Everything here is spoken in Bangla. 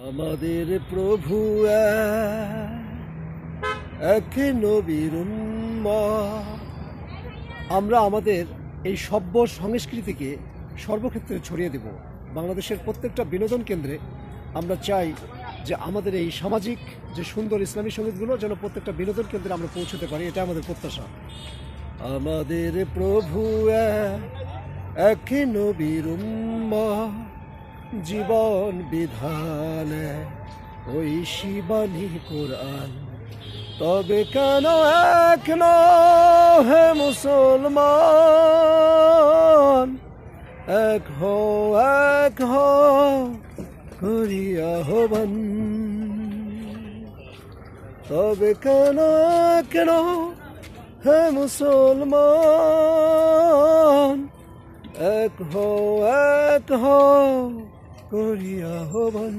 আমাদের প্রভু এক নবীর উম্মত। আমরা আমাদের এই সভ্য সংস্কৃতিকে সর্বক্ষেত্রে ছড়িয়ে দেব। বাংলাদেশের প্রত্যেকটা বিনোদন কেন্দ্রে আমরা চাই যে আমাদের এই সামাজিক যে সুন্দর ইসলামী সঙ্গীতগুলো যেন প্রত্যেকটা বিনোদন কেন্দ্রে আমরা পৌঁছতে পারি, এটা আমাদের প্রত্যাশা। আমাদের প্রভু এক নবীর উম্মত, জীবন বিধান ওই শিবানী কোরআন। তবে কেন এক হে মুসলমান, এক হো করি আহ্বান। তবে কেন হে মুসলমান, এক হো করি আহ্বান।